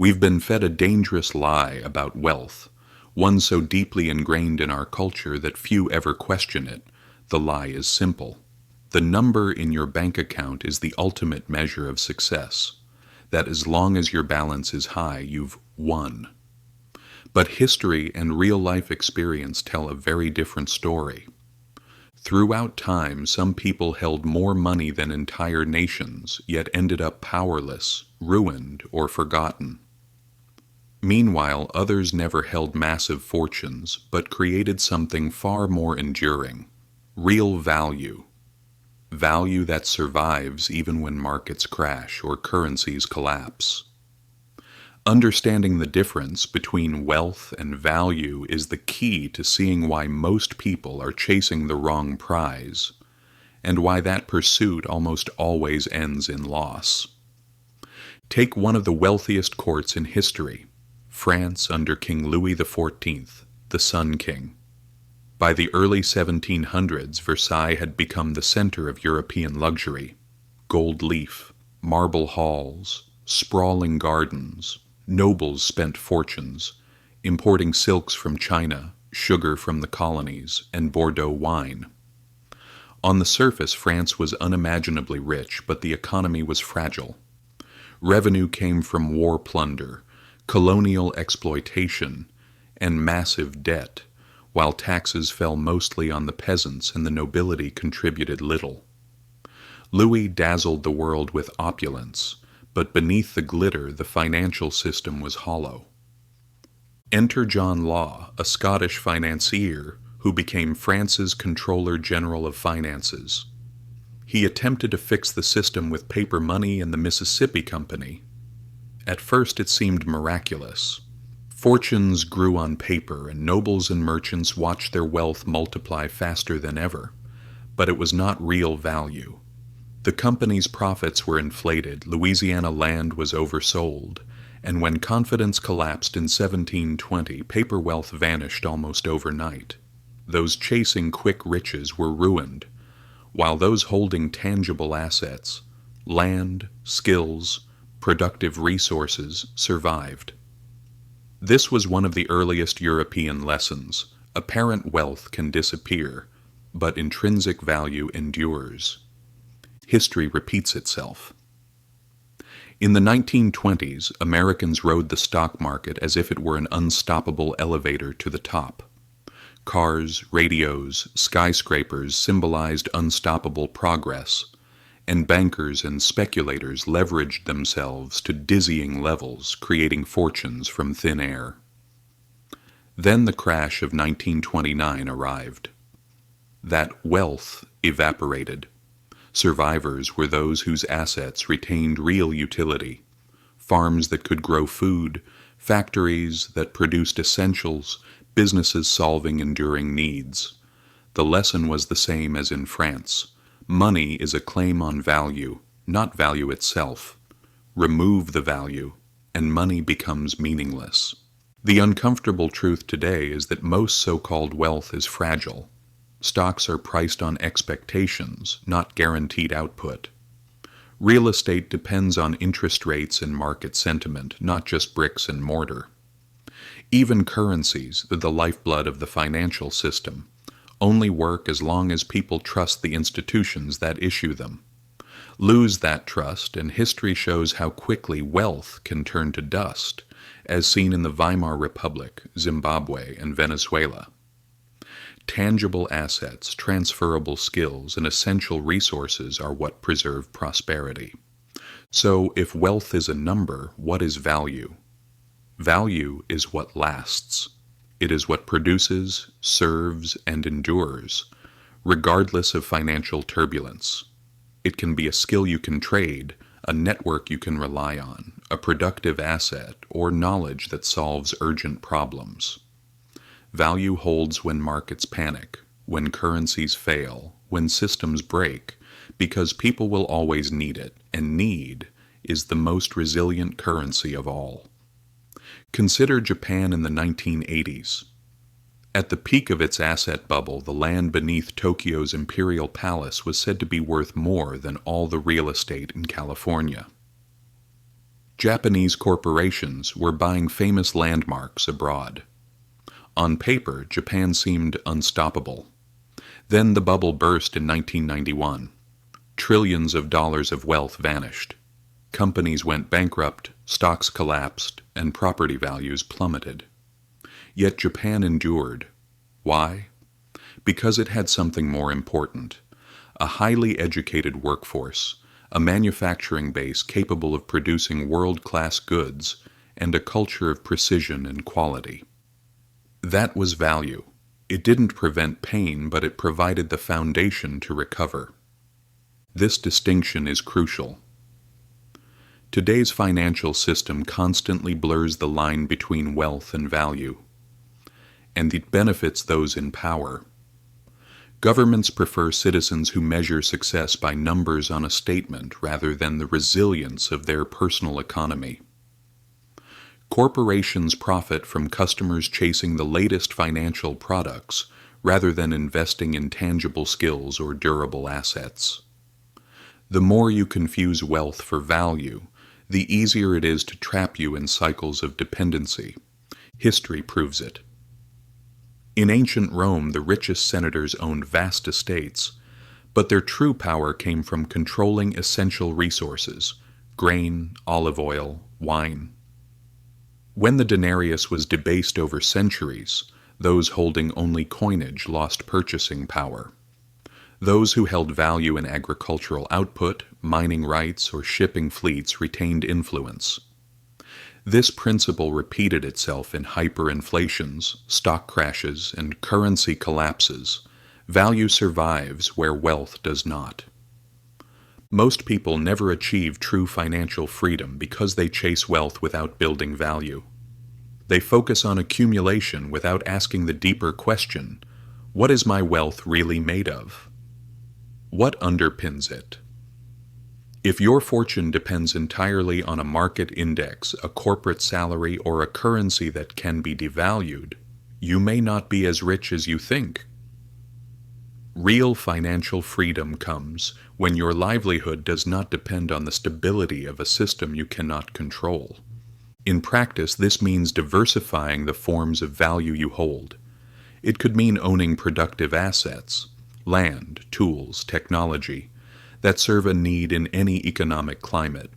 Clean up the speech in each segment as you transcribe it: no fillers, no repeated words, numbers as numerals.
We've been fed a dangerous lie about wealth, one so deeply ingrained in our culture that few ever question it. The lie is simple. The number in your bank account is the ultimate measure of success, that as long as your balance is high, you've won. But history and real-life experience tell a very different story. Throughout time, some people held more money than entire nations, yet ended up powerless, ruined, or forgotten. Meanwhile, others never held massive fortunes, but created something far more enduring: real value. Value that survives even when markets crash or currencies collapse. Understanding the difference between wealth and value is the key to seeing why most people are chasing the wrong prize, and why that pursuit almost always ends in loss. Take one of the wealthiest courts in history, France under King Louis XIV, the Sun King. By the early 1700s, Versailles had become the center of European luxury. Gold leaf, marble halls, sprawling gardens. Nobles spent fortunes, importing silks from China, sugar from the colonies, and Bordeaux wine. On the surface, France was unimaginably rich, but the economy was fragile. Revenue came from war plunder, colonial exploitation, and massive debt, while taxes fell mostly on the peasants and the nobility contributed little. Louis dazzled the world with opulence, but beneath the glitter, the financial system was hollow. Enter John Law, a Scottish financier who became France's Controller General of Finances. He attempted to fix the system with paper money and the Mississippi Company. At first it seemed miraculous. Fortunes grew on paper, and nobles and merchants watched their wealth multiply faster than ever. But it was not real value. The company's profits were inflated, Louisiana land was oversold, and when confidence collapsed in 1720, paper wealth vanished almost overnight. Those chasing quick riches were ruined, while those holding tangible assets, land, skills, productive resources, survived. This was one of the earliest European lessons. Apparent wealth can disappear, but intrinsic value endures. History repeats itself. In the 1920s, Americans rode the stock market as if it were an unstoppable elevator to the top. Cars, radios, skyscrapers symbolized unstoppable progress, and bankers and speculators leveraged themselves to dizzying levels, creating fortunes from thin air. Then the crash of 1929 arrived. That wealth evaporated. Survivors were those whose assets retained real utility: farms that could grow food, factories that produced essentials, businesses solving enduring needs. The lesson was the same as in France. Money is a claim on value, not value itself. Remove the value, and money becomes meaningless. The uncomfortable truth today is that most so-called wealth is fragile. Stocks are priced on expectations, not guaranteed output. Real estate depends on interest rates and market sentiment, not just bricks and mortar. Even currencies, the lifeblood of the financial system, only work as long as people trust the institutions that issue them. Lose that trust, and history shows how quickly wealth can turn to dust, as seen in the Weimar Republic, Zimbabwe, and Venezuela. Tangible assets, transferable skills, and essential resources are what preserve prosperity. So, if wealth is a number, what is value? Value is what lasts. It is what produces, serves, and endures, regardless of financial turbulence. It can be a skill you can trade, a network you can rely on, a productive asset, or knowledge that solves urgent problems. Value holds when markets panic, when currencies fail, when systems break, because people will always need it, and need is the most resilient currency of all. Consider Japan in the 1980s. At the peak of its asset bubble, the land beneath Tokyo's imperial palace was said to be worth more than all the real estate in California. Japanese corporations were buying famous landmarks abroad. On paper, Japan seemed unstoppable. Then the bubble burst in 1991. Trillions of dollars of wealth vanished. Companies went bankrupt, stocks collapsed, and property values plummeted. Yet Japan endured. Why? Because it had something more important: a highly educated workforce, a manufacturing base capable of producing world-class goods, and a culture of precision and quality. That was value. It didn't prevent pain, but it provided the foundation to recover. This distinction is crucial. Today's financial system constantly blurs the line between wealth and value, and it benefits those in power. Governments prefer citizens who measure success by numbers on a statement rather than the resilience of their personal economy. Corporations profit from customers chasing the latest financial products rather than investing in tangible skills or durable assets. The more you confuse wealth for value, the easier it is to trap you in cycles of dependency. History proves it. In ancient Rome, the richest senators owned vast estates, but their true power came from controlling essential resources: grain, olive oil, wine. When the denarius was debased over centuries, those holding only coinage lost purchasing power. Those who held value in agricultural output, mining rights, or shipping fleets retained influence. This principle repeated itself in hyperinflations, stock crashes, and currency collapses. Value survives where wealth does not. Most people never achieve true financial freedom because they chase wealth without building value. They focus on accumulation without asking the deeper question: what is my wealth really made of? What underpins it? If your fortune depends entirely on a market index, a corporate salary, or a currency that can be devalued, you may not be as rich as you think. Real financial freedom comes when your livelihood does not depend on the stability of a system you cannot control. In practice, this means diversifying the forms of value you hold. It could mean owning productive assets, land, tools, technology, that serve a need in any economic climate.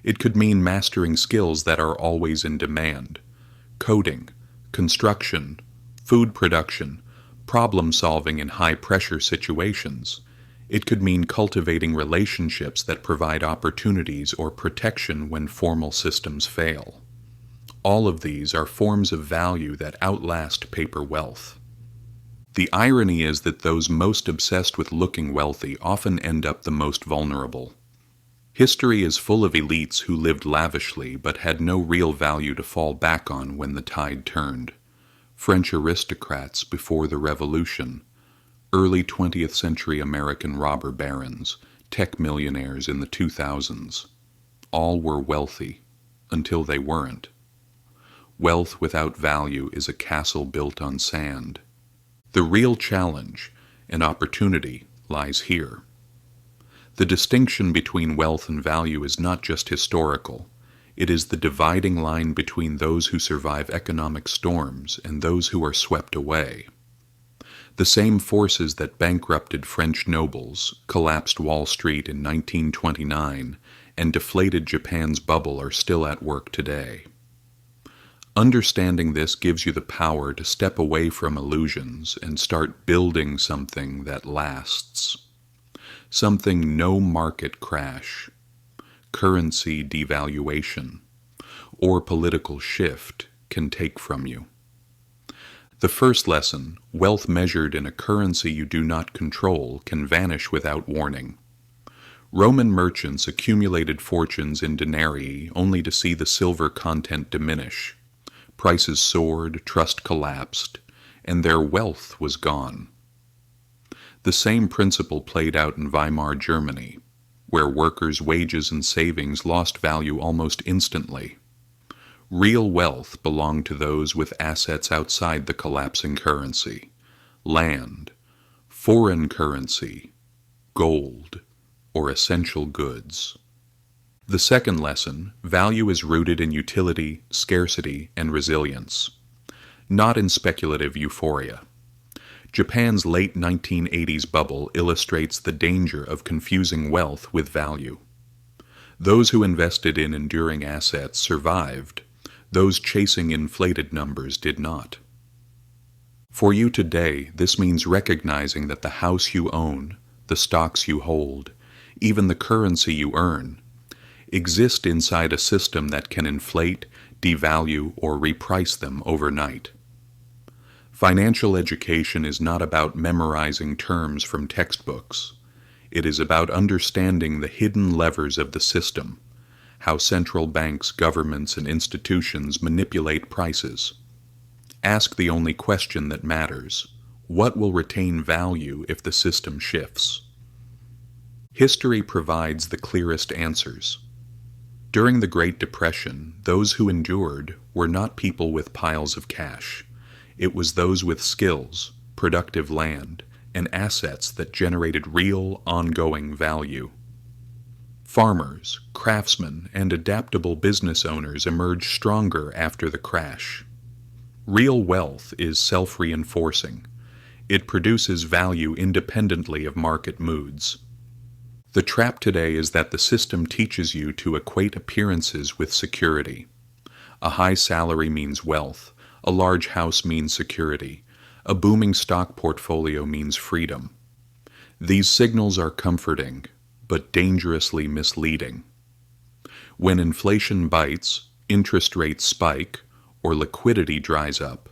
It could mean mastering skills that are always in demand: coding, construction, food production, problem solving in high-pressure situations. It could mean cultivating relationships that provide opportunities or protection when formal systems fail. All of these are forms of value that outlast paper wealth. The irony is that those most obsessed with looking wealthy often end up the most vulnerable. History is full of elites who lived lavishly but had no real value to fall back on when the tide turned. French aristocrats before the Revolution, early 20th century American robber barons, tech millionaires in the 2000s. All were wealthy, until they weren't. Wealth without value is a castle built on sand. The real challenge and opportunity lies here. The distinction between wealth and value is not just historical. It is the dividing line between those who survive economic storms and those who are swept away. The same forces that bankrupted French nobles, collapsed Wall Street in 1929, and deflated Japan's bubble are still at work today. Understanding this gives you the power to step away from illusions and start building something that lasts. Something no market crash, currency devaluation, or political shift can take from you. The first lesson: wealth measured in a currency you do not control can vanish without warning. Roman merchants accumulated fortunes in denarii only to see the silver content diminish. Prices soared, trust collapsed, and their wealth was gone. The same principle played out in Weimar Germany, where workers' wages and savings lost value almost instantly. Real wealth belonged to those with assets outside the collapsing currency: land, foreign currency, gold, or essential goods. The second lesson, value is rooted in utility, scarcity, and resilience, not in speculative euphoria. Japan's late 1980s bubble illustrates the danger of confusing wealth with value. Those who invested in enduring assets survived. Those chasing inflated numbers did not. For you today, this means recognizing that the house you own, the stocks you hold, even the currency you earn, exist inside a system that can inflate, devalue, or reprice them overnight. Financial education is not about memorizing terms from textbooks. It is about understanding the hidden levers of the system, how central banks, governments, and institutions manipulate prices. Ask the only question that matters: what will retain value if the system shifts? History provides the clearest answers. During the Great Depression, those who endured were not people with piles of cash. It was those with skills, productive land, and assets that generated real, ongoing value. Farmers, craftsmen, and adaptable business owners emerged stronger after the crash. Real wealth is self-reinforcing. It produces value independently of market moods. The trap today is that the system teaches you to equate appearances with security. A high salary means wealth. A large house means security. A booming stock portfolio means freedom. These signals are comforting, but dangerously misleading. When inflation bites, interest rates spike, or liquidity dries up,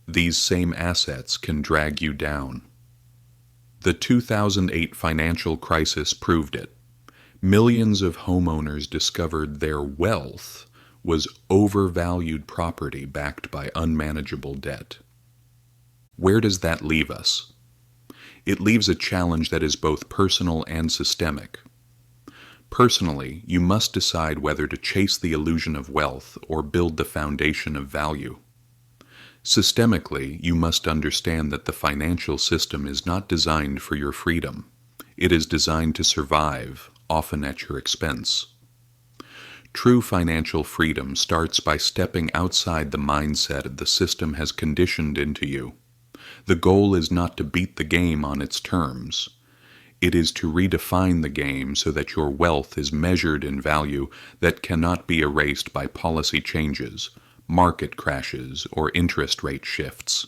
these same assets can drag you down. The 2008 financial crisis proved it. Millions of homeowners discovered their wealth was overvalued property backed by unmanageable debt. Where does that leave us? It leaves a challenge that is both personal and systemic. Personally, you must decide whether to chase the illusion of wealth or build the foundation of value. Systemically, you must understand that the financial system is not designed for your freedom. It is designed to survive, often at your expense. True financial freedom starts by stepping outside the mindset the system has conditioned into you. The goal is not to beat the game on its terms. It is to redefine the game so that your wealth is measured in value that cannot be erased by policy changes, market crashes, or interest rate shifts.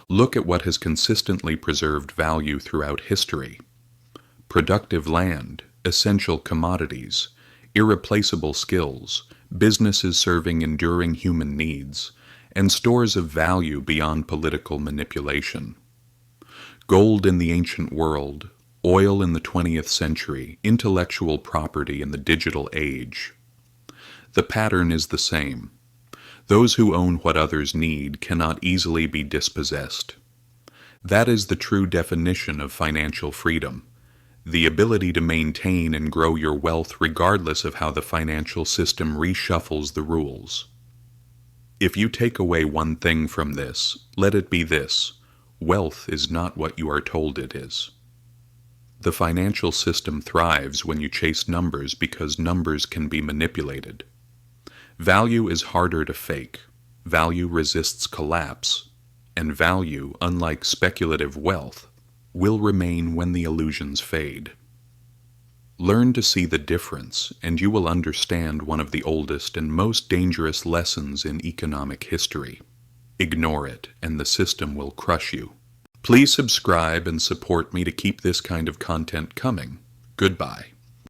Look at what has consistently preserved value throughout history. Productive land, essential commodities, irreplaceable skills, businesses serving enduring human needs, and stores of value beyond political manipulation. Gold in the ancient world, oil in the 20th century, intellectual property in the digital age. The pattern is the same. Those who own what others need cannot easily be dispossessed. That is the true definition of financial freedom: the ability to maintain and grow your wealth regardless of how the financial system reshuffles the rules. If you take away one thing from this, let it be this: wealth is not what you are told it is. The financial system thrives when you chase numbers because numbers can be manipulated. Value is harder to fake. Value resists collapse. And value, unlike speculative wealth, will remain when the illusions fade. Learn to see the difference, and you will understand one of the oldest and most dangerous lessons in economic history. Ignore it, and the system will crush you. Please subscribe and support me to keep this kind of content coming. Goodbye.